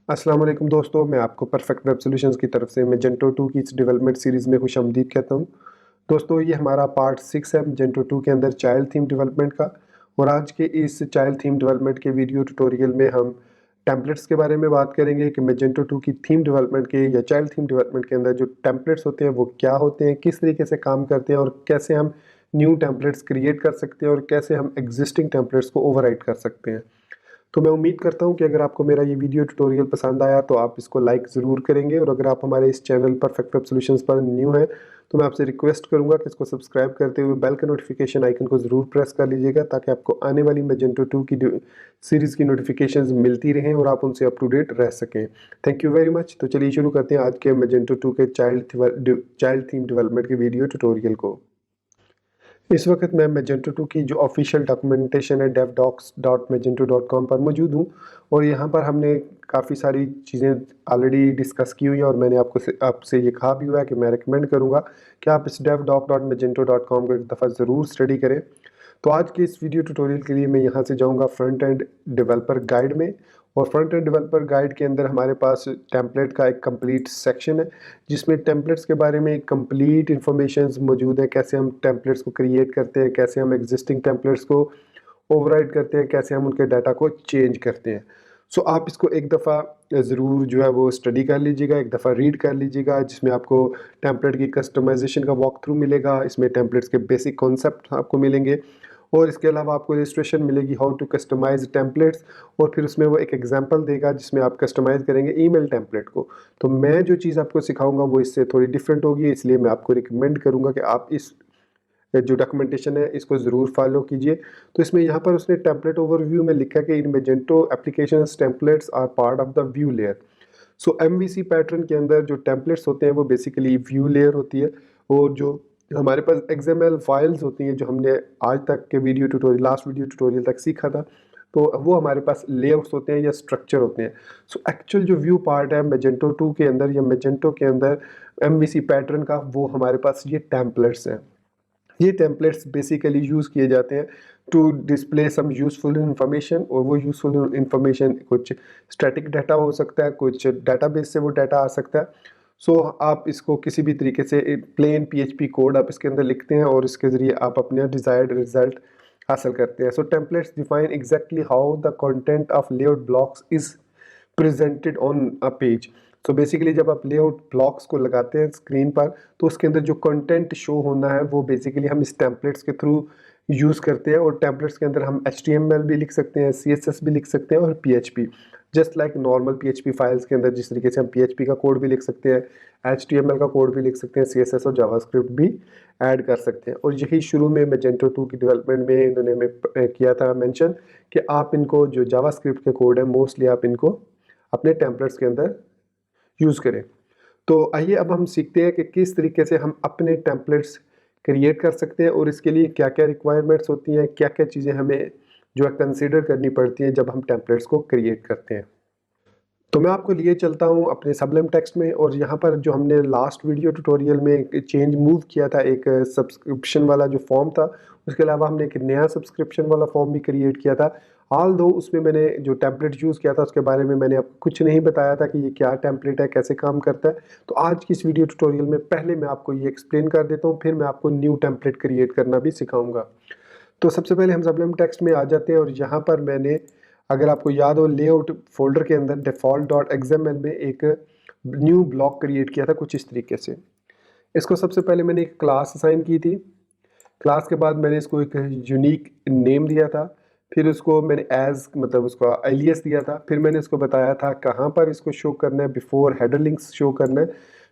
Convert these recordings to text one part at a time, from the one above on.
अस्सलाम वालेकुम दोस्तों, मैं आपको परफेक्ट वेब सॉल्यूशंस की तरफ से मैजेंटो 2 की इस डेवलपमेंट सीरीज़ में खुशामदीद कहता हूँ। दोस्तों, ये हमारा पार्ट 6 है मैजेंटो 2 के अंदर चाइल्ड थीम डेवलपमेंट का। और आज के इस चाइल्ड थीम डेवलपमेंट के वीडियो ट्यूटोरियल में हम टेम्पलेट्स के बारे में बात करेंगे कि मैजेंटो 2 की थीम डेवलपमेंट के या चाइल्ड थीम डेवलपमेंट के अंदर जो टेम्पलेट्स होते हैं वो क्या होते हैं, किस तरीके से काम करते हैं और कैसे हम न्यू टेम्पलेट्स क्रिएट कर सकते हैं और कैसे हम एग्जिस्टिंग टेम्पलेट्स को ओवरराइड कर सकते हैं। तो मैं उम्मीद करता हूँ कि अगर आपको मेरा ये वीडियो ट्यूटोरियल पसंद आया तो आप इसको लाइक ज़रूर करेंगे, और अगर आप हमारे इस चैनल परफेक्ट वेब सॉल्यूशंस पर न्यू हैं तो मैं आपसे रिक्वेस्ट करूँगा कि इसको सब्सक्राइब करते हुए बेल का नोटिफिकेशन आइकन को ज़रूर प्रेस कर लीजिएगा, ताकि आपको आने वाली मैजेंटो 2 की सीरीज़ की नोटिफिकेशंस मिलती रहें और आप उनसे अप टू डेट रह सकें। Thank you very much. तो चलिए शुरू करते हैं आज के मैजेंटो 2 के चाइल्ड थीम डेवलपमेंट के वीडियो ट्यूटोरियल को। इस वक्त मैं मैजेंटो 2 की जो ऑफिशियल डॉक्यूमेंटेशन है devdocs.magento.com पर मौजूद हूँ, और यहाँ पर हमने काफ़ी सारी चीज़ें ऑलरेडी डिस्कस की हुई हैं, और मैंने आपसे ये कहा भी हुआ है कि मैं रिकमेंड करूँगा कि आप इस devdoc.magento.com को एक दफ़ा ज़रूर स्टडी करें। तो आज के इस वीडियो ट्यूटोरियल के लिए मैं यहाँ से जाऊँगा फ्रंट एंड डेवलपर गाइड में, और फ्रंट एंड डेवलपर गाइड के अंदर हमारे पास टेम्पलेट का एक कंप्लीट सेक्शन है, जिसमें टेम्पलेट्स के बारे में कंप्लीट इन्फॉर्मेशंस मौजूद है। कैसे हम टेम्पलेट्स को क्रिएट करते हैं, कैसे हम एग्जिस्टिंग टेम्पलेट्स को ओवरराइड करते हैं, कैसे हम उनके डाटा को चेंज करते हैं। सो आप इसको एक दफ़ा ज़रूर जो है वो स्टडी कर लीजिएगा, एक दफ़ा रीड कर लीजिएगा, जिसमें आपको टेम्पलेट की कस्टमाइजेशन का वॉक थ्रू मिलेगा। इसमें टेम्पलेट्स के बेसिक कॉन्सेप्ट आपको मिलेंगे, और इसके अलावा आपको इलस्ट्रेशन मिलेगी हाउ टू कस्टमाइज टेम्पलेट्स, और फिर उसमें वो एक एग्जांपल देगा जिसमें आप कस्टमाइज करेंगे ईमेल टेम्पलेट को। तो मैं जो चीज़ आपको सिखाऊंगा वो इससे थोड़ी डिफरेंट होगी, इसलिए मैं आपको रिकमेंड करूंगा कि आप इस जो डॉक्यूमेंटेशन है इसको ज़रूर फॉलो कीजिए। तो इसमें यहाँ पर उसने टेम्पलेट ओवरव्यू में लिखा कि in Magento applications templates are part of the view layer. So MVC pattern के अंदर जो टेम्पलेट्स होते हैं वो बेसिकली व्यू लेयर होती है, और जो हमारे पास एक्सएमएल फाइल्स होती हैं जो हमने आज तक के लास्ट वीडियो ट्यूटोरियल तक सीखा था, तो वो हमारे पास लेआउट्स होते हैं या स्ट्रक्चर होते हैं। सो एक्चुअल जो व्यू पार्ट है मैजेंटो 2 के अंदर या मैजेंटो के अंदर एमवीसी पैटर्न का, वो हमारे पास ये टेम्पलेट्स हैं। ये टेम्पलेट्स बेसिकली यूज़ किए जाते हैं to display some useful information, और वो यूज़फुल इन्फॉर्मेशन कुछ स्टैटिक डाटा हो सकता है, कुछ डाटाबेस से वो डाटा आ सकता है। सो आप इसको किसी भी तरीके से प्लेन पीएचपी कोड आप इसके अंदर लिखते हैं, और इसके ज़रिए आप अपने डिज़ायर्ड रिजल्ट हासिल करते हैं। So templates define exactly how the content of layout blocks is presented on a page. तो बेसिकली जब आप लेआउट ब्लॉक्स को लगाते हैं स्क्रीन पर, तो उसके अंदर जो कंटेंट शो होना है वो बेसिकली हम इस टेम्पलेट्स के थ्रू यूज़ करते हैं। और टेम्पलेट्स के अंदर हम HTML भी लिख सकते हैं, CSS भी लिख सकते हैं, और PHP, just like normal PHP files के अंदर जिस तरीके से हम PHP का कोड भी लिख सकते हैं, HTML का कोड भी लिख सकते हैं, CSS और जावास्क्रिप्ट भी ऐड कर सकते हैं। और यही शुरू में मैजेंटो 2 की डेवलपमेंट में इन्होंने किया था मेंशन कि आप इनको जो जावास्क्रिप्ट के कोड है मोस्टली आप इनको अपने टेम्पलेट्स के अंदर यूज़ करें। तो आइए अब हम सीखते हैं कि किस तरीके से हम अपने टेम्पलेट्स क्रिएट कर सकते हैं, और इसके लिए क्या-क्या रिक्वायरमेंट्स होती हैं, क्या-क्या चीज़ें हमें जो है कंसीडर करनी पड़ती हैं जब हम टेम्पलेट्स को क्रिएट करते हैं। तो मैं आपको लिए चलता हूँ अपने सबलिम टेक्स्ट में, और यहाँ पर जो हमने लास्ट वीडियो ट्यूटोरियल में एक चेंज मूव किया था, एक सब्सक्रिप्शन वाला जो फॉर्म था, उसके अलावा हमने एक नया सब्सक्रिप्शन वाला फॉर्म भी क्रिएट किया था। ऑल दो उसमें मैंने जो टेम्पलेट यूज़ किया था उसके बारे में मैंने आपको कुछ नहीं बताया था कि ये क्या टेम्पलेट है, कैसे काम करता है। तो आज की इस वीडियो ट्यूटोरियल में पहले मैं आपको ये एक्सप्लेन कर देता हूँ, फिर मैं आपको न्यू टेम्पलेट क्रिएट करना भी सिखाऊंगा। तो सबसे पहले हम सबलिम टेक्स्ट में आ जाते हैं, और यहाँ पर मैंने, अगर आपको याद हो, लेआउट फोल्डर के अंदर default.xml में एक न्यू ब्लॉक क्रिएट किया था कुछ इस तरीके से। इसको सबसे पहले मैंने एक क्लास असाइन की थी। क्लास के बाद मैंने इसको एक यूनिक नेम दिया था, फिर उसको मैंने एज मतलब उसका एलियस दिया था, फिर मैंने इसको बताया था कहाँ पर इसको शो करना है, बिफोर हेडर लिंक्स शो करना है।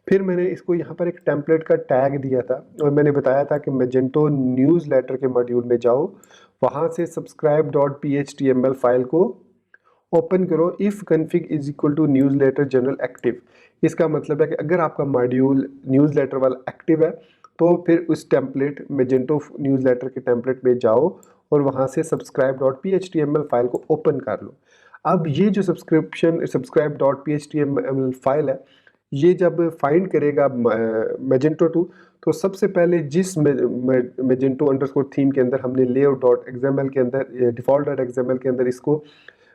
फिर मैंने इसको यहाँ पर एक टेम्पलेट का टैग दिया था, और मैंने बताया था कि मैजेंटो न्यूज़ लेटर के मॉड्यूल में जाओ, वहाँ से subscribe.html फाइल को ओपन करो if config is equal to newsletter general active. इसका मतलब है कि अगर आपका मॉड्यूल न्यूज़ लेटर वाला एक्टिव है तो फिर उस टेम्पलेट मैजेंटो न्यूज़ लेटर के टेम्पलेट में जाओ, और वहाँ से subscribe.html फाइल को ओपन कर लो। अब ये जो subscribe.html फाइल है, ये जब फाइंड करेगा मैजेंटो 2, तो सबसे पहले जिस मैजेंटो अंडरस्कोर थीम के अंदर हमने layout.xml के अंदर default.xml के अंदर इसको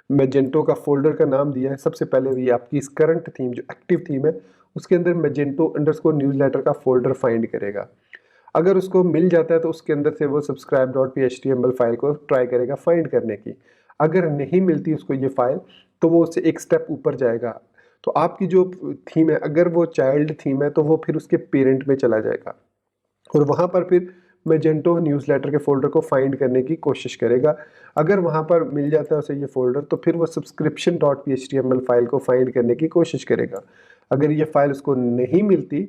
मैजेंटो का फोल्डर का नाम दिया है। सबसे पहले ये आपकी इस करंट थीम जो एक्टिव थीम है उसके अंदर मैजेंटो अंडरस्कोर न्यूज़लेटर का फोल्डर फाइंड करेगा। अगर उसको मिल जाता है तो उसके अंदर से वो subscribe.html फाइल को ट्राई करेगा फाइंड करने की। अगर नहीं मिलती उसको ये फाइल तो वो उससे एक स्टेप ऊपर जाएगा। तो आपकी जो थीम है अगर वो चाइल्ड थीम है तो वो फिर उसके पेरेंट में चला जाएगा और वहाँ पर फिर मैजेंटो न्यूज़लेटर के फ़ोल्डर को फाइंड करने की कोशिश करेगा। अगर वहाँ पर मिल जाता है उसे ये फ़ोल्डर तो फिर वो subscription.html फाइल को फाइंड करने की कोशिश करेगा। अगर ये फाइल उसको नहीं मिलती,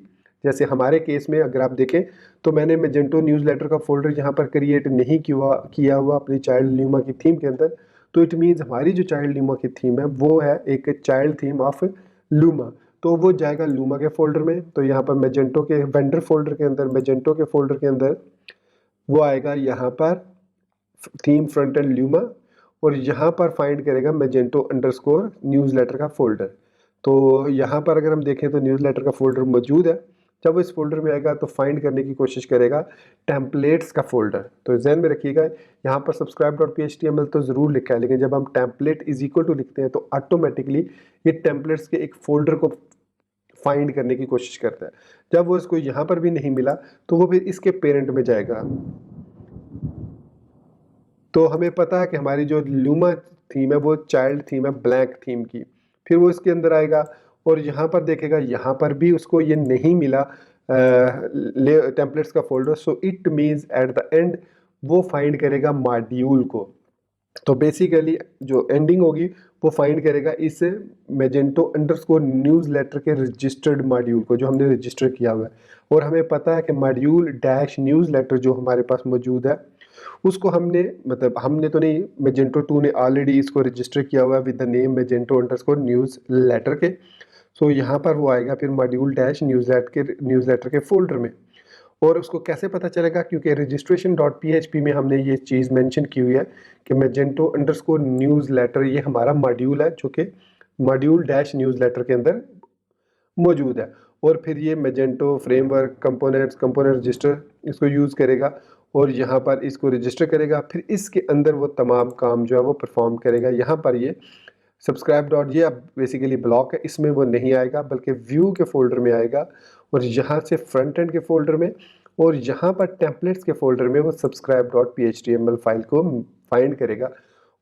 जैसे हमारे केस में अगर आप देखें तो मैंने मैजेंटो न्यूज़लेटर का फ़ोल्डर यहाँ पर क्रिएट नहीं किया हुआ अपनी चाइल्ड ल्यूमा की थीम के अंदर, तो इट मीन्स हमारी जो चाइल्ड ल्यूमा की थीम है वो है एक चाइल्ड थीम ऑफ लूमा। तो वो जाएगा लूमा के फोल्डर में। तो यहाँ पर मैजेंटो के वेंडर फोल्डर के अंदर मैजेंटो के फोल्डर के अंदर वो आएगा यहाँ पर थीम फ्रंट एंड ल्यूमा और यहाँ पर फाइंड करेगा मैजेंटो अंडरस्कोर न्यूज़लेटर का फोल्डर। तो यहाँ पर अगर हम देखें तो न्यूज़लेटर का फोल्डर मौजूद है। जब वो इस फोल्डर में आएगा तो फाइंड करने की कोशिश करेगा टेम्पलेट्स का फोल्डर। तो ध्यान में रखिएगा यहाँ पर subscribe.html तो ज़रूर लिखा है, लेकिन जब हम टेम्पलेट इज इक्वल टू लिखते हैं तो ऑटोमेटिकली ये टेम्पलेट्स के एक फोल्डर को फाइंड करने की कोशिश करता है। जब वो इसको यहाँ पर भी नहीं मिला तो वो फिर इसके पेरेंट में जाएगा। तो हमें पता है कि हमारी जो लूमा थीम है वो चाइल्ड थीम है ब्लैक थीम की। फिर वो इसके अंदर आएगा और यहाँ पर देखेगा, यहाँ पर भी उसको ये नहीं मिला टेम्पलेट्स का folder. So it means at the end वो फाइंड करेगा मॉड्यूल को। तो बेसिकली जो एंडिंग होगी वो फाइंड करेगा इस मैजेंटो अंडरस्कोर न्यूज़लेटर के रजिस्टर्ड मॉड्यूल को जो हमने रजिस्टर किया हुआ है। और हमें पता है कि मॉड्यूल डैश न्यूज़लेटर जो हमारे पास मौजूद है उसको हमने तो नहीं, मैजेंटो 2 ने ऑलरेडी इसको रजिस्टर किया हुआ है with the name Magento underscore newsletter के। सो यहाँ पर वो आएगा फिर मॉड्यूल डैश न्यूज़लेटर के फोल्डर में। और उसको कैसे पता चलेगा, क्योंकि रजिस्ट्रेशन डॉट PHP में हमने ये चीज़ मेंशन की हुई है कि मैजेंटो अंडरस्कोर न्यूज़लेटर ये हमारा मॉड्यूल है जो कि मॉड्यूल डैश न्यूज़लेटर के अंदर मौजूद है। और फिर ये मैजेंटो फ्रेमवर्क कंपोनेंट रजिस्टर इसको यूज़ करेगा और यहाँ पर इसको रजिस्टर करेगा। फिर इसके अंदर वो तमाम काम जो है वो परफॉर्म करेगा। यहाँ पर ये सब्सक्राइब डॉट ये अब बेसिकली ब्लॉक है, इसमें वो नहीं आएगा बल्कि व्यू के फोल्डर में आएगा और यहाँ से फ्रंट एंड के फोल्डर में और यहाँ पर टेम्पलेट्स के फोल्डर में वो subscribe.html फाइल को फाइंड करेगा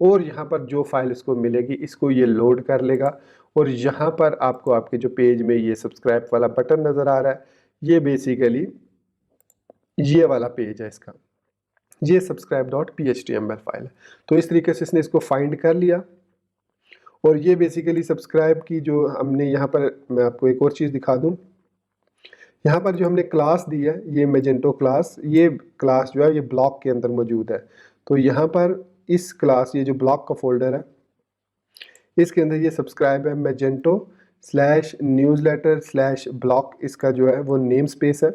और यहाँ पर जो फाइल इसको मिलेगी इसको ये लोड कर लेगा। और यहाँ पर आपको आपके जो पेज में ये सब्सक्राइब वाला बटन नज़र आ रहा है, ये बेसिकली ये वाला पेज है इसका, ये subscribe.html फाइल है। तो इस तरीके से इसने इसको फाइंड कर लिया। और ये बेसिकली सब्सक्राइब की जो हमने यहाँ पर, मैं आपको एक और चीज़ दिखा दूँ, यहाँ पर जो हमने क्लास दी है ये मैजेंटो क्लास, ये क्लास जो है ये ब्लॉक के अंदर मौजूद है। तो यहाँ पर इस क्लास ये जो ब्लॉक का फोल्डर है इसके अंदर ये सब्सक्राइब है Magento slash newsletter slash block, इसका जो है वो नेम स्पेस है।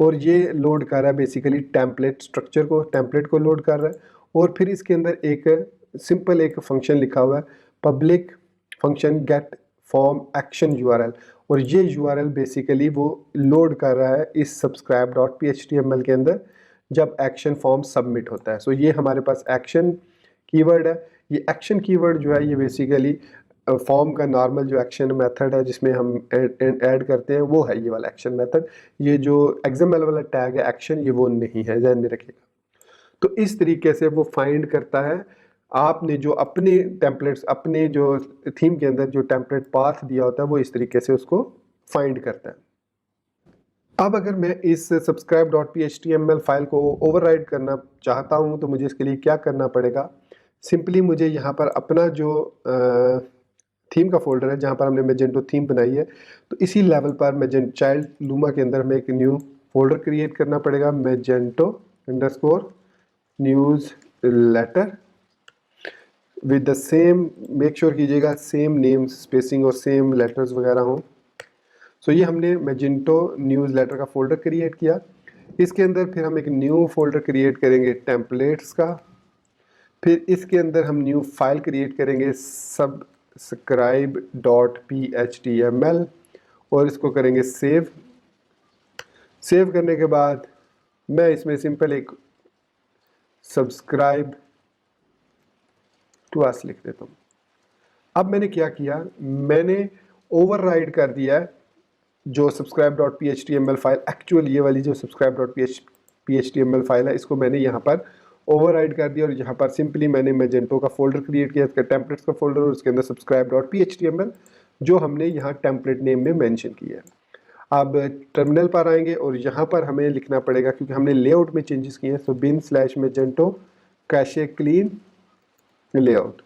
और ये लोड कर रहा है बेसिकली टेम्पलेट स्ट्रक्चर को, टेम्पलेट को लोड कर रहा है। और फिर इसके अंदर एक सिंपल एक फंक्शन लिखा हुआ है public function get form action URL। और ये URL बेसिकली वो लोड कर रहा है इस subscribe.html के अंदर जब एक्शन फॉर्म सबमिट होता है। सो ये हमारे पास एक्शन कीवर्ड है। ये एक्शन कीवर्ड जो है ये बेसिकली फॉर्म का नॉर्मल जो एक्शन मेथड है जिसमें हम ऐड करते हैं वो है ये वाला एक्शन मेथड। ये जो XML वाला टैग है एक्शन ये वो नहीं है, ध्यान में रखिएगा। तो इस तरीके से वो फाइंड करता है आपने जो अपने टेम्पलेट्स अपने जो थीम के अंदर जो टेम्पलेट पाथ दिया होता है वो इस तरीके से उसको फाइंड करता है। अब अगर मैं इस subscribe.html फाइल को ओवरराइड करना चाहता हूं तो मुझे इसके लिए क्या करना पड़ेगा। सिंपली मुझे यहाँ पर अपना जो थीम का फोल्डर है जहाँ पर हमने मैजेंटो थीम बनाई है तो इसी लेवल पर मैजेंटो चाइल्ड लूमा के अंदर हमें एक न्यू फोल्डर क्रिएट करना पड़ेगा Magento underscore newsletter with the same, make sure कीजिएगा सेम नेम स्पेसिंग और सेम लेटर्स वगैरह हों। सो ये हमने मैजेंटो न्यूज़लेटर का फोल्डर क्रिएट किया। इसके अंदर फिर हम एक न्यू फोल्डर क्रिएट करेंगे टेम्पलेट्स का। फिर इसके अंदर हम न्यू फाइल क्रिएट करेंगे subscribe.html और इसको करेंगे सेव। सेव करने के बाद मैं इसमें सिंपल एक सब्सक्राइब टू अस लिख देता हूँ। अब मैंने क्या किया, मैंने ओवरराइड कर दिया है जो subscribe.html फाइल, एक्चुअल ये वाली जो subscribe.html फाइल है, इसको मैंने यहाँ पर ओवरराइड कर दिया और यहाँ पर सिंपली मैंने मैजेंटो का फोल्डर क्रिएट किया, इसका टेम्पलेट्स का फोल्डर, और उसके अंदर subscribe.html जो हमने यहाँ टेम्पलेट नेम में मेंशन किया है। अब टर्मिनल पर आएंगे और यहाँ पर हमें लिखना पड़ेगा, क्योंकि हमने लेआउट में चेंजेस किए हैं, सो bin/magento cache clean layout.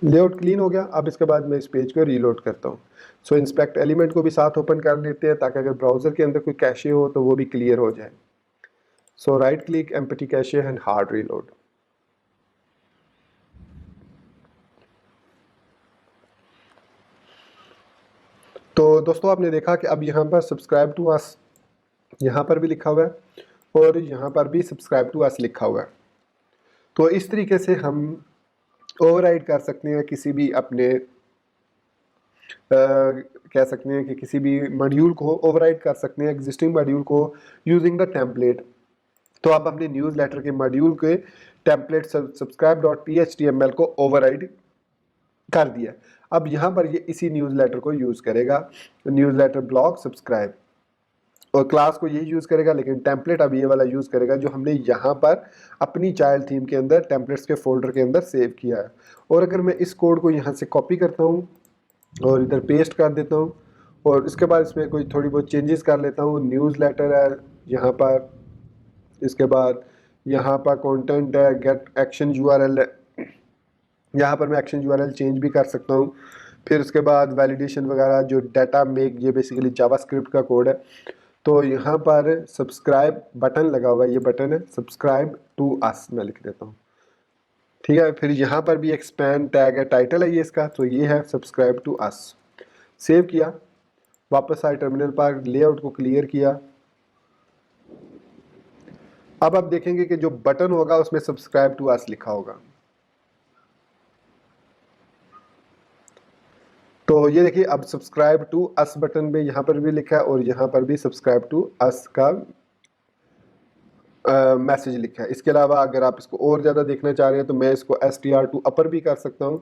Layout clean हो गया। अब इसके बाद मैं इस पेज को रीलोड करता हूँ। सो इंस्पेक्ट एलिमेंट को भी साथ ओपन कर लेते हैं ताकि अगर ब्राउजर के अंदर कोई कैशे हो तो वो भी क्लियर हो जाए। So right click, empty cache and hard reload. तो दोस्तों आपने देखा कि अब यहाँ पर सब्सक्राइब टू अस यहाँ पर भी लिखा हुआ है और यहाँ पर भी सब्सक्राइब टू अस लिखा हुआ है। तो इस तरीके से हम ओवरराइड कर सकते हैं किसी भी अपने कह सकते हैं कि किसी भी मॉड्यूल को ओवरराइड कर सकते हैं, एग्जिस्टिंग मॉड्यूल को यूजिंग द टेम्पलेट। तो आप अपने न्यूज़लेटर के मॉड्यूल के टेम्पलेट subscribe.html को ओवरराइड कर दिया। अब यहाँ पर ये इसी न्यूज़लेटर को यूज़ करेगा, न्यूज़लेटर ब्लॉग सब्सक्राइब, और क्लास को ये यूज़ करेगा, लेकिन टेम्पलेट अब ये वाला यूज़ करेगा जो हमने यहाँ पर अपनी चाइल्ड थीम के अंदर टेम्पलेट्स के फोल्डर के अंदर सेव किया है। और अगर मैं इस कोड को यहाँ से कॉपी करता हूँ और इधर पेस्ट कर देता हूँ और इसके बाद इसमें कोई थोड़ी बहुत चेंजेस कर लेता हूँ, न्यूज़लेटर है यहाँ पर, इसके बाद यहाँ पर कंटेंट है, गेट एक्शन URL है, यहाँ पर मैं एक्शन URL चेंज भी कर सकता हूँ। फिर उसके बाद वैलिडेशन वगैरह जो डाटा मेक, ये बेसिकली जावास्क्रिप्ट का कोड है। तो यहाँ पर सब्सक्राइब बटन लगा हुआ है, ये बटन है सब्सक्राइब टू अस, मैं लिख देता हूँ, ठीक है। फिर यहाँ पर भी एक्सपैंड टैग है, टाइटल है ये इसका, तो ये है सब्सक्राइब टू अस। सेव किया, वापस आए टर्मिनल पर, लेआउट को क्लियर किया। अब आप देखेंगे कि जो बटन होगा उसमें सब्सक्राइब टू अस लिखा होगा। तो ये देखिए अब सब्सक्राइब टू अस बटन में यहाँ पर भी लिखा है और यहाँ पर भी सब्सक्राइब टू अस का मैसेज लिखा है। इसके अलावा अगर आप इसको और ज़्यादा देखना चाह रहे हैं तो मैं इसको str टू अपर भी कर सकता हूँ।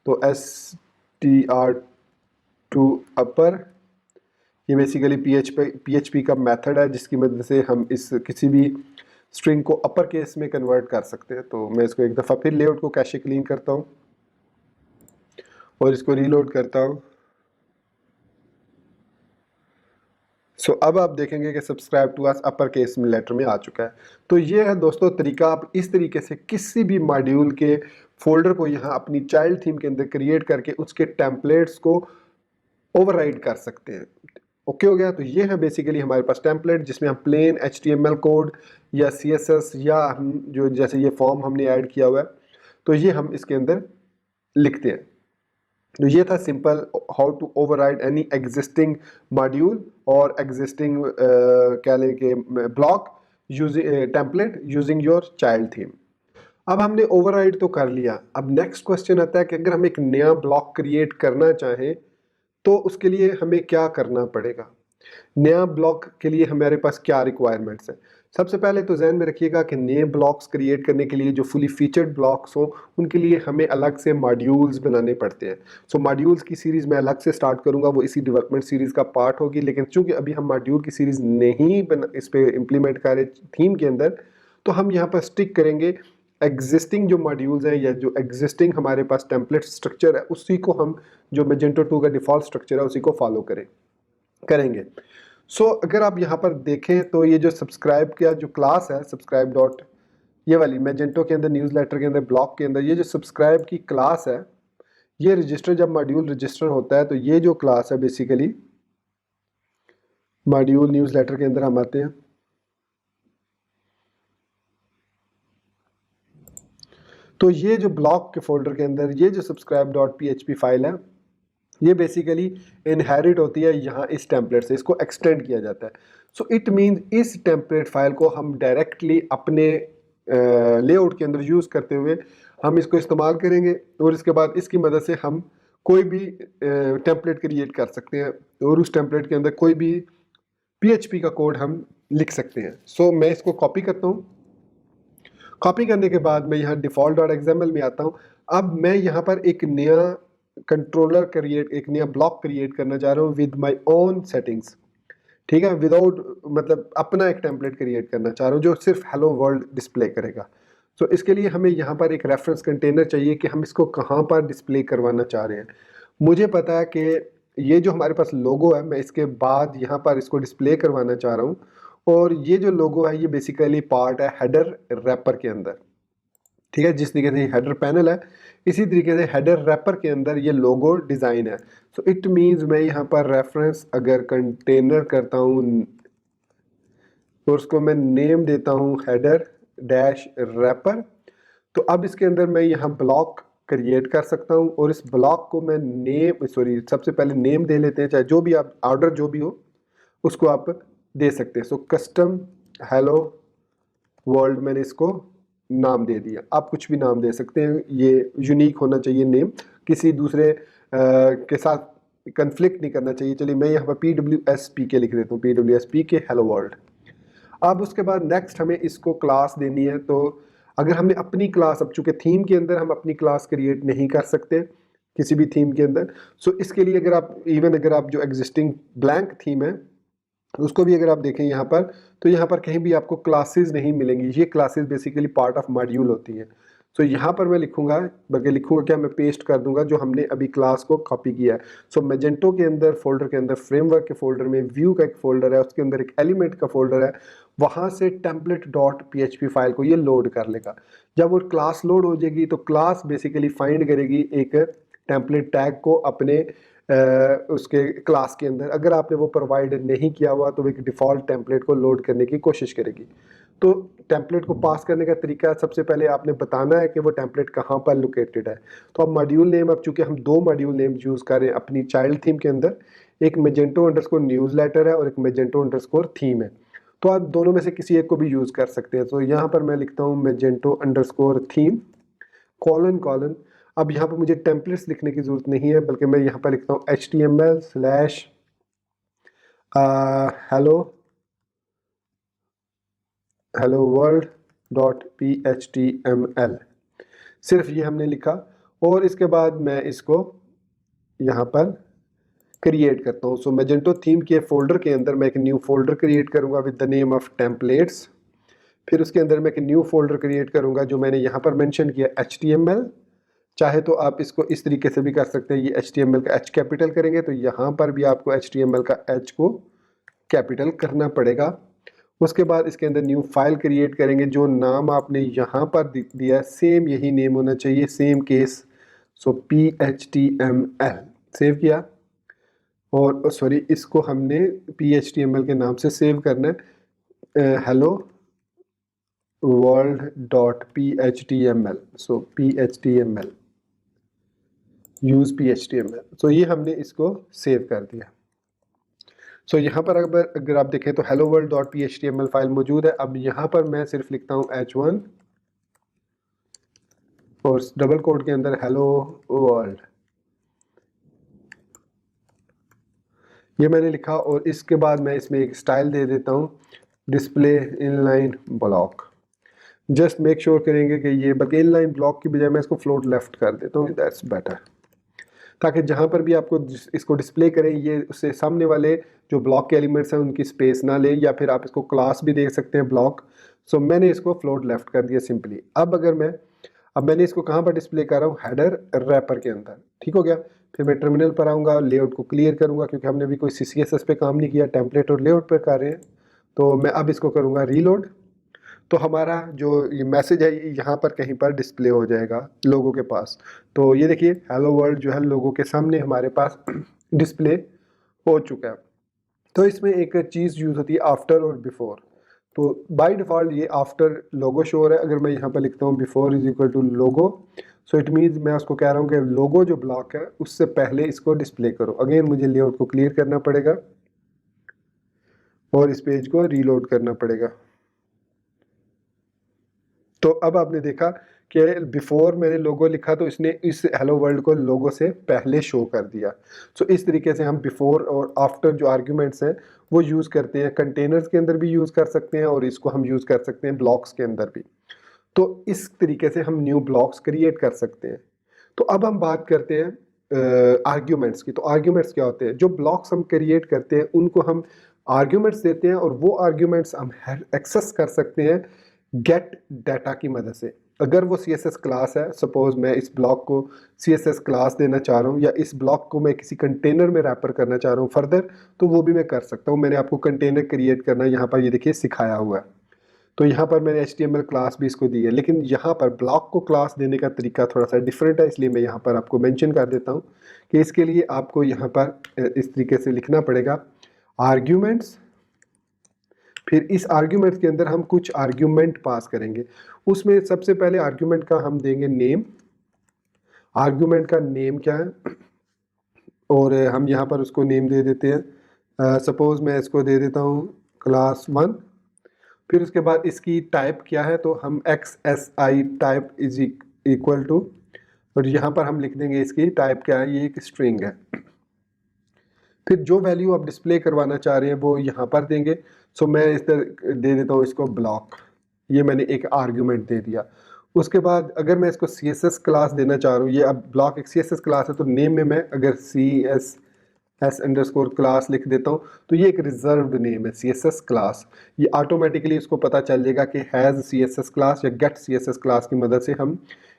तो str टू अपर ये बेसिकली PHP का मेथड है जिसकी मदद से हम इस किसी भी स्ट्रिंग को अपर केस में कन्वर्ट कर सकते हैं। तो मैं इसको एक दफ़ा फिर लेआउट को कैशे क्लीन करता हूँ और इसको रीलोड करता हूँ। सो अब आप देखेंगे कि subscribe to us upper case में लेटर में आ चुका है। तो ये है दोस्तों तरीका, आप इस तरीके से किसी भी मॉड्यूल के फोल्डर को यहाँ अपनी चाइल्ड थीम के अंदर क्रिएट करके उसके टेम्पलेट्स को ओवरराइड कर सकते हैं। ओके हो गया। तो ये है बेसिकली हमारे पास टेम्पलेट जिसमें हम प्लेन HTML कोड या CSS या हम जो जैसे ये फॉर्म हमने ऐड किया हुआ है तो ये हम इसके अंदर लिखते हैं। तो ये था simple how to override any existing module और एग्जिस्टिंग क्या लें कि block using template using your child theme. अब हमने ओवरराइड तो कर लिया, अब नेक्स्ट क्वेश्चन आता है कि अगर हम एक नया ब्लॉक क्रिएट करना चाहें तो उसके लिए हमें क्या करना पड़ेगा, नया ब्लॉक के लिए हमारे पास क्या रिक्वायरमेंट्स हैं। सबसे पहले तो ध्यान में रखिएगा कि नए ब्लॉक्स क्रिएट करने के लिए जो फुली फीचर्ड ब्लॉक्स हो उनके लिए हमें अलग से मॉड्यूल्स बनाने पड़ते हैं। सो मॉड्यूल्स की सीरीज़ मैं अलग से स्टार्ट करूंगा, वो इसी डेवलपमेंट सीरीज़ का पार्ट होगी। लेकिन चूंकि अभी हम मॉड्यूल की सीरीज़ नहीं इस पर इम्प्लीमेंट करें थीम के अंदर, तो हम यहाँ पर स्टिक करेंगे एग्जिस्टिंग जो मॉड्यूल्स हैं या जो एग्जिस्टिंग हमारे पास टेम्पलेट स्ट्रक्चर है उसी को हम जो मैजेंटो 2 का डिफ़ॉल्ट स्ट्रक्चर है उसी को फॉलो करेंगे। सो अगर आप यहाँ पर देखें तो ये जो सब्सक्राइब का जो क्लास है सब्सक्राइब डॉट ये वाली मैजेंटो के अंदर न्यूज़लेटर के अंदर ब्लॉक के अंदर ये जो सब्सक्राइब की क्लास है, ये रजिस्टर जब मॉड्यूल रजिस्टर होता है तो ये जो क्लास है बेसिकली मॉड्यूल न्यूज़लेटर के अंदर हम आते हैं। तो ये जो ब्लॉक के फोल्डर के अंदर ये जो subscribe.php फाइल है ये बेसिकली इनहेरिट होती है यहाँ इस टेम्पलेट से, इसको एक्सटेंड किया जाता है। सो इट मीन्स इस टेम्पलेट फाइल को हम डायरेक्टली अपने लेआउट के अंदर यूज़ करते हुए हम इसको इस्तेमाल करेंगे और इसके बाद इसकी मदद से हम कोई भी टेम्पलेट क्रिएट कर सकते हैं और उस टेम्पलेट के अंदर कोई भी PHP का कोड हम लिख सकते हैं। सो मैं इसको कॉपी करता हूँ, कॉपी करने के बाद मैं यहाँ default.xml में आता हूँ। अब मैं यहाँ पर एक नया कंट्रोलर क्रिएट, एक नया ब्लॉक क्रिएट करना चाह रहा हूँ विद माय ओन सेटिंग्स, ठीक है, विदाउट मतलब अपना एक टेम्पलेट क्रिएट करना चाह रहा हूँ जो सिर्फ हेलो वर्ल्ड डिस्प्ले करेगा। तो इसके लिए हमें यहाँ पर एक रेफरेंस कंटेनर चाहिए कि हम इसको कहाँ पर डिस्प्ले करवाना चाह रहे हैं। मुझे पता है कि ये जो हमारे पास लोगो है, मैं इसके बाद यहाँ पर इसको डिस्प्ले करवाना चाह रहा हूँ, और ये जो लोगो है ये बेसिकली पार्ट है हेडर रैपर के अंदर, ठीक है। जिस तरीके से हेडर पैनल है, इसी तरीके से हेडर रैपर के अंदर ये लोगो डिज़ाइन है। सो इट मीन्स मैं यहाँ पर रेफरेंस अगर कंटेनर करता हूँ तो उसको मैं नेम देता हूँ हेडर डैश रैपर, तो अब इसके अंदर मैं यहाँ ब्लॉक क्रिएट कर सकता हूँ, और इस ब्लॉक को मैं सबसे पहले नेम दे लेते हैं, चाहे जो भी आप ऑर्डर जो भी हो उसको आप दे सकते हैं। सो कस्टम हेलो वर्ल्ड मैंने इसको नाम दे दिया। आप कुछ भी नाम दे सकते हैं, ये यूनिक होना चाहिए नेम, किसी दूसरे के साथ कन्फ्लिक्ट नहीं करना चाहिए। चलिए मैं यहाँ पर PWSPK लिख देता हूँ, PWSPK हेलो वर्ल्ड। अब उसके बाद नेक्स्ट हमें इसको क्लास देनी है। तो अगर हमने अपनी क्लास, अब चूंकि थीम के अंदर हम अपनी क्लास क्रिएट नहीं कर सकते किसी भी थीम के अंदर, सो इसके लिए अगर आप जो एग्जिस्टिंग ब्लैंक थीम है उसको भी अगर आप देखें यहाँ पर, तो यहाँ पर कहीं भी आपको क्लासेस नहीं मिलेंगी। ये classes basically part of module होती हैं। सो यहाँ पर मैं लिखूंगा, बल्कि लिखूंगा क्या, मैं पेस्ट कर दूंगा जो हमने अभी क्लास को कॉपी किया है। सो मैजेंटो के अंदर फोल्डर के अंदर, फ्रेमवर्क के फोल्डर में व्यू का एक फोल्डर है, उसके अंदर एक एलिमेंट का फोल्डर है, वहाँ से template.php फाइल को ये लोड कर लेगा। जब वो क्लास लोड हो जाएगी तो क्लास बेसिकली फाइंड करेगी एक टेम्पलेट टैग को अपने उसके क्लास के अंदर। अगर आपने वो प्रोवाइड नहीं किया हुआ तो वो एक डिफ़ॉल्ट टेम्पलेट को लोड करने की कोशिश करेगी। तो टेम्पलेट को पास करने का तरीका, सबसे पहले आपने बताना है कि वो टेम्पलेट कहाँ पर लोकेटेड है। तो अब मॉड्यूल नेम, अब चूंकि हम दो मॉड्यूल नेम यूज़ कर रहे हैं अपनी चाइल्ड थीम के अंदर, एक मेजेंटो अंडरस्कोर न्यूज़लेटर है और एक मेजेंटो अंडरस्कोर थीम है, तो आप दोनों में से किसी एक को भी यूज़ कर सकते हैं। तो यहाँ पर मैं लिखता हूँ मेजेंटो अंडरस्कोर थीम कॉलन। अब यहाँ पर मुझे टेम्पलेट्स लिखने की ज़रूरत नहीं है, बल्कि मैं यहाँ पर लिखता हूँ hello world.html। सिर्फ ये हमने लिखा, और इसके बाद मैं इसको यहाँ पर क्रिएट करता हूँ। सो मेजेंटो थीम के फोल्डर के अंदर मैं एक न्यू फोल्डर क्रिएट करूँगा with the name of templates. फिर उसके अंदर मैं एक न्यू फोल्डर क्रिएट करूँगा जो मैंने यहाँ पर मेंशन किया HTML। चाहे तो आप इसको इस तरीके से भी कर सकते हैं, ये HTML का H कैपिटल करेंगे तो यहाँ पर भी आपको HTML का H को कैपिटल करना पड़ेगा। उसके बाद इसके अंदर न्यू फाइल क्रिएट करेंगे, जो नाम आपने यहाँ पर दिया है सेम यही नेम होना चाहिए, सेम केस। सो PHTML सेव किया, और सॉरी इसको हमने PHTML के नाम से सेव करना है, hello world.phtml। सो PHTML, यूज PHTML। सो ये हमने इसको सेव कर दिया। सो यहाँ पर अगर आप देखें तो hello world.phtml फाइल मौजूद है। अब यहाँ पर मैं सिर्फ लिखता हूँ H1 और डबल कोट के अंदर hello world, ये मैंने लिखा, और इसके बाद मैं इसमें एक स्टाइल दे देता हूँ display inline block. Just make sure करेंगे कि ये, बल्कि इनलाइन ब्लॉक की बजाय मैं इसको फ्लोट लेफ्ट कर देता हूँ, दैट्स बेटर, ताकि जहाँ पर भी आपको इसको डिस्प्ले करें ये उससे सामने वाले जो ब्लॉक के एलिमेंट्स हैं उनकी स्पेस ना ले, या फिर आप इसको क्लास भी दे सकते हैं ब्लॉक। सो मैंने इसको फ्लोट लेफ्ट कर दिया सिंपली। अब मैंने इसको कहाँ पर डिस्प्ले कर रहा हूँ, हेडर रैपर के अंदर, ठीक हो गया। फिर मैं टर्मिनल पर आऊँगा, लेआउट को क्लियर करूँगा, क्योंकि हमने अभी कोई CSS पे काम नहीं किया, टेम्पलेट और लेआउट पर कर रहे हैं। तो मैं अब इसको करूँगा रीलोड, तो हमारा जो ये मैसेज है ये यहाँ पर कहीं पर डिस्प्ले हो जाएगा लोगों के पास। तो ये देखिए हेलो वर्ल्ड जो है लोगों के सामने हमारे पास डिस्प्ले हो चुका है। तो इसमें एक चीज़ यूज़ होती है आफ्टर और बिफोर। तो बाय डिफ़ॉल्ट ये आफ्टर लोगो शो हो रहा है। अगर मैं यहाँ पर लिखता हूँ before is equal to logo, so it means मैं उसको कह रहा हूँ कि लोगो जो ब्लॉक है उससे पहले इसको डिस्प्ले करो। अगेन मुझे लेआउट को क्लियर करना पड़ेगा और इस पेज को रीलोड करना पड़ेगा। तो अब आपने देखा कि बिफोर मैंने लोगो लिखा तो इसने इस हेलो वर्ल्ड को लोगो से पहले शो कर दिया। सो इस तरीके से हम बिफोर और आफ्टर जो आर्ग्यूमेंट्स हैं वो यूज़ करते हैं, कंटेनर्स के अंदर भी यूज़ कर सकते हैं और इसको हम यूज़ कर सकते हैं ब्लॉक्स के अंदर भी। तो इस तरीके से हम न्यू ब्लॉक्स क्रिएट कर सकते हैं। तो अब हम बात करते हैं आर्ग्यूमेंट्स की। तो आर्ग्यूमेंट्स क्या होते हैं? जो ब्लॉक्स हम क्रिएट करते हैं उनको हम आर्ग्यूमेंट्स देते हैं, और वो आर्ग्यूमेंट्स हम एक्सेस कर सकते हैं गेट डाटा की मदद से। अगर वो CSS क्लास है, सपोज मैं इस ब्लॉक को CSS क्लास देना चाह रहा हूँ, या इस ब्लॉक को मैं किसी कंटेनर में रैपर करना चाह रहा हूँ फर्दर, तो वो भी मैं कर सकता हूँ। मैंने आपको कंटेनर क्रिएट करना यहाँ पर ये देखिए सिखाया हुआ है। तो यहाँ पर मैंने HTML क्लास भी इसको दी है, लेकिन यहाँ पर ब्लॉक को क्लास देने का तरीका थोड़ा सा डिफरेंट है, इसलिए मैं यहाँ पर आपको मेंशन कर देता हूँ कि इसके लिए आपको यहाँ पर इस तरीके से लिखना पड़ेगा आर्ग्यूमेंट्स। फिर इस आर्ग्यूमेंट्स के अंदर हम कुछ आर्ग्यूमेंट पास करेंगे। उसमें सबसे पहले आर्ग्यूमेंट का हम देंगे नेम। आर्ग्यूमेंट का नेम क्या है, और हम यहाँ पर उसको नेम दे देते हैं। सपोज मैं इसको दे देता हूँ क्लास 1। फिर उसके बाद इसकी टाइप क्या है, तो हम XSI type is equal to, और यहाँ पर हम लिख देंगे इसकी टाइप क्या है, ये एक स्ट्रिंग है। फिर जो वैल्यू आप डिस्प्ले करवाना चाह रहे हैं वो यहाँ पर देंगे। सो मैं इस तरह दे देता हूँ इसको ब्लॉक, ये मैंने एक आर्ग्यूमेंट दे दिया। उसके बाद अगर मैं इसको CSS क्लास देना चाह रहा हूँ, ये अब ब्लॉक एक CSS क्लास है, तो नेम में मैं अगर CSS_ क्लास लिख देता हूँ, तो ये एक रिजर्व्ड नेम है CSS क्लास। ये ऑटोमेटिकली इसको पता चल जाएगा कि हैज़ CSS क्लास या गेट CSS क्लास की मदद से हम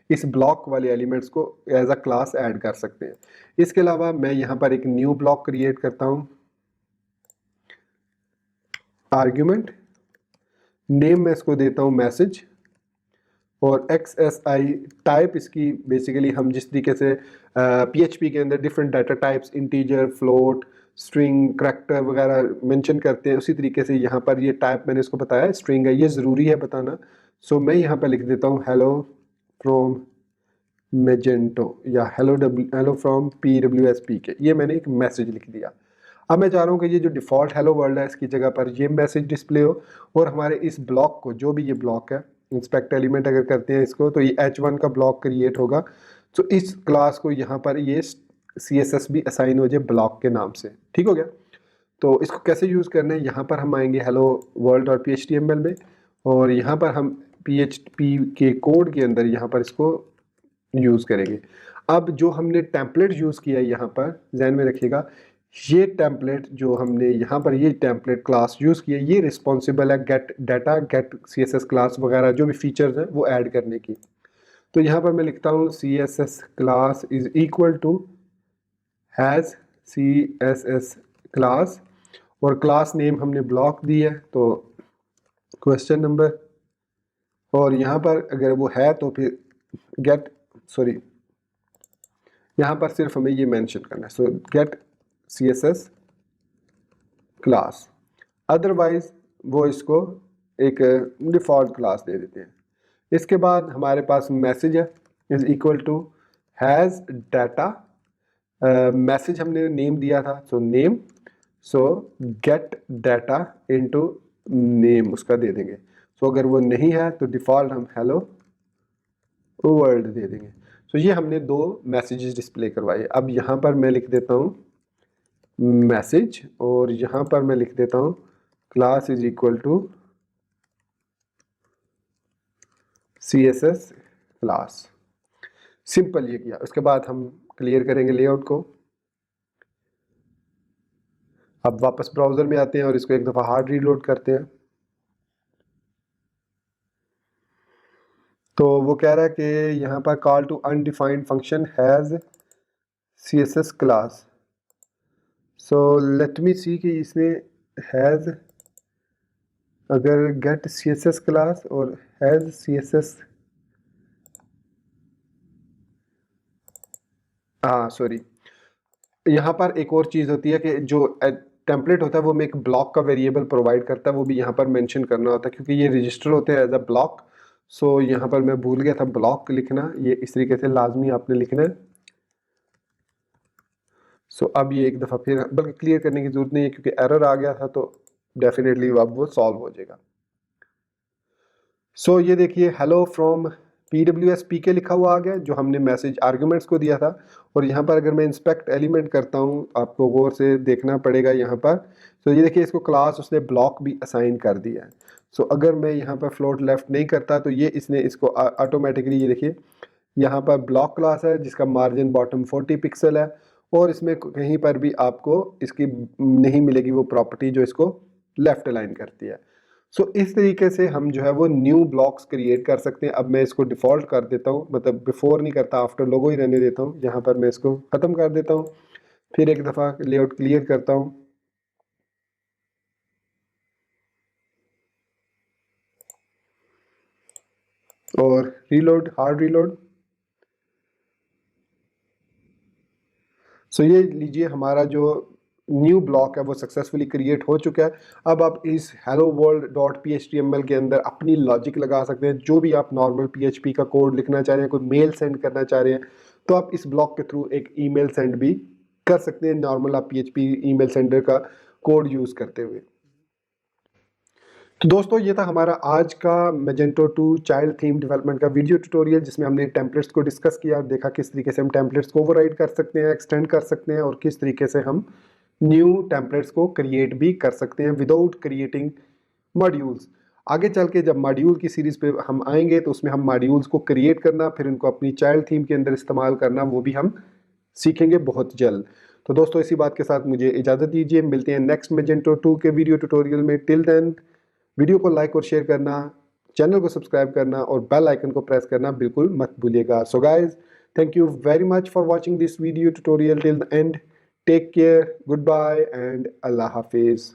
इस ब्लॉक वाले एलिमेंट्स को एज अ क्लास ऐड कर सकते हैं। इसके अलावा मैं यहाँ पर एक न्यू ब्लॉक क्रिएट करता हूँ, आर्ग्यूमेंट नेम में इसको देता हूँ मैसेज, और XSI टाइप इसकी बेसिकली हम जिस तरीके से PHP के अंदर different data types integer, float, string, character वगैरह मेंशन करते हैं, उसी तरीके से यहाँ पर ये टाइप मैंने इसको बताया स्ट्रिंग है, ये ज़रूरी है बताना। सो मैं यहाँ पर लिख देता हूँ हेलो फ्रॉम मेजेंटो, या हेलो फ्रॉम PWSPK। ये मैंने एक मैसेज लिख दिया। अब मैं चाह रहा हूँ कि ये जो डिफ़ॉल्ट हेलो वर्ल्ड है इसकी जगह पर ये मैसेज डिस्प्ले हो, और हमारे इस ब्लॉक को, जो भी ये ब्लॉक है, इंस्पेक्ट एलिमेंट अगर करते हैं इसको, तो ये H1 का ब्लॉक क्रिएट होगा। तो इस क्लास को यहाँ पर ये CSS भी असाइन हो जाए ब्लॉक के नाम से। ठीक हो गया? तो इसको कैसे यूज़ करना है, यहाँ पर हम आएंगे हेलो वर्ल्ड और PHTML में, और यहाँ पर हम PHP के कोड के अंदर यहाँ पर इसको यूज़ करेंगे। अब जो हमने टेम्पलेट यूज़ किया है यहाँ पर ध्यान में रखिएगा, ये टेम्पलेट जो हमने यहाँ पर ये टेम्पलेट क्लास यूज़ किया, ये रिस्पॉन्सिबल है get data, get CSS class वगैरह जो भी फीचर्स हैं वो ऐड करने की। तो यहाँ पर मैं लिखता हूँ CSS class is equal to has CSS class, और क्लास नेम हमने ब्लॉक दी है, तो क्वेश्चन नंबर, और यहाँ पर अगर वो है तो फिर यहाँ पर सिर्फ हमें ये मेंशन करना है, सो गेट CSS क्लास। अदरवाइज वो इसको एक डिफ़ॉल्ट क्लास दे देते हैं। इसके बाद हमारे पास मैसेज है is equal to has data, message हमने नेम दिया था, so name, so get data into name उसका दे देंगे। सो अगर वो नहीं है तो डिफ़ॉल्ट हम हेलो वर्ल्ड दे देंगे। सो ये हमने दो मैसेजेस डिस्प्ले करवाए। अब यहाँ पर मैं लिख देता हूँ मैसेज, और यहाँ पर मैं लिख देता हूँ class is equal to CSS class. Simple ये किया। उसके बाद हम क्लियर करेंगे लेआउट को। अब वापस ब्राउज़र में आते हैं और इसको एक दफ़ा हार्ड रीलोड करते हैं। तो वो कह रहा है कि यहाँ पर call to undefined function has CSS class. So let me see कि इसने हैज़, अगर गेट CSS क्लास और हैज़ CSS, हाँ सॉरी, यहाँ पर एक और चीज़ होती है कि जो टेम्पलेट होता है वो में एक ब्लॉक का वेरिएबल प्रोवाइड करता है, वो भी यहाँ पर मेंशन करना होता है क्योंकि ये रजिस्टर होते हैं एज अ ब्लॉक। सो यहाँ पर मैं भूल गया था ब्लॉक लिखना, ये इस तरीके से लाजमी आपने लिखना है। सो अब ये एक दफ़ा फिर, बल्कि क्लियर करने की ज़रूरत नहीं है क्योंकि एरर आ गया था, तो डेफिनेटली अब वो सॉल्व हो जाएगा। सो ये देखिए हेलो फ्रॉम PWSPK लिखा हुआ आ गया जो हमने मैसेज आर्ग्यूमेंट्स को दिया था। और यहाँ पर अगर मैं इंस्पेक्ट एलिमेंट करता हूँ, आपको गौर से देखना पड़ेगा यहाँ पर, तो ये देखिए इसको क्लास उसने ब्लॉक भी असाइन कर दिया है। सो अगर मैं यहाँ पर फ्लोट लेफ्ट नहीं करता तो ये इसने इसको ऑटोमेटिकली, ये देखिए यहाँ पर ब्लॉक क्लास है जिसका मार्जिन बॉटम 40 पिक्सल है, और इसमें कहीं पर भी आपको इसकी नहीं मिलेगी वो प्रॉपर्टी जो इसको लेफ्ट अलाइन करती है। सो इस तरीके से हम जो है वो न्यू ब्लॉक्स क्रिएट कर सकते हैं। अब मैं इसको डिफ़ॉल्ट कर देता हूँ, मतलब बिफोर नहीं करता, आफ्टर लोगो ही रहने देता हूँ। यहाँ पर मैं इसको ख़त्म कर देता हूँ, फिर एक दफ़ा लेआउट क्लियर करता हूँ और रीलोड, हार्ड रीलोड। सो ये लीजिए हमारा जो न्यू ब्लॉक है वो सक्सेसफुली क्रिएट हो चुका है। अब आप इस hello world डॉट PHTML के अंदर अपनी लॉजिक लगा सकते हैं, जो भी आप नॉर्मल PHP का कोड लिखना चाह रहे हैं, कोई मेल सेंड करना चाह रहे हैं, तो आप इस ब्लॉक के थ्रू एक ईमेल सेंड भी कर सकते हैं, नॉर्मल आप PHP ईमेल सेंडर का कोड यूज़ करते हुए। तो दोस्तों ये था हमारा आज का मैजेंटो 2 चाइल्ड थीम डेवलपमेंट का वीडियो ट्यूटोरियल, जिसमें हमने टेम्पलेट्स को डिस्कस किया और देखा किस तरीके से हम टेम्पलेट्स को ओवरराइड कर सकते हैं, एक्सटेंड कर सकते हैं, और किस तरीके से हम न्यू टेम्पलेट्स को क्रिएट भी कर सकते हैं विदाउट क्रिएटिंग मॉड्यूल्स। आगे चल के जब मॉड्यूल की सीरीज़ पे हम आएंगे तो उसमें हम मॉड्यूल्स को क्रिएट करना, फिर उनको अपनी चाइल्ड थीम के अंदर इस्तेमाल करना, वो भी हम सीखेंगे बहुत जल्द। तो दोस्तों इसी बात के साथ मुझे इजाज़त दीजिए, मिलते हैं नेक्स्ट मैजेंटो 2 के वीडियो ट्यूटोरियल में। टिल देन वीडियो को लाइक और शेयर करना, चैनल को सब्सक्राइब करना और बेल आइकन को प्रेस करना बिल्कुल मत भूलिएगा। So guys, thank you very much for watching this video tutorial till the end. Take care, goodbye and अल्लाह हाफिज़।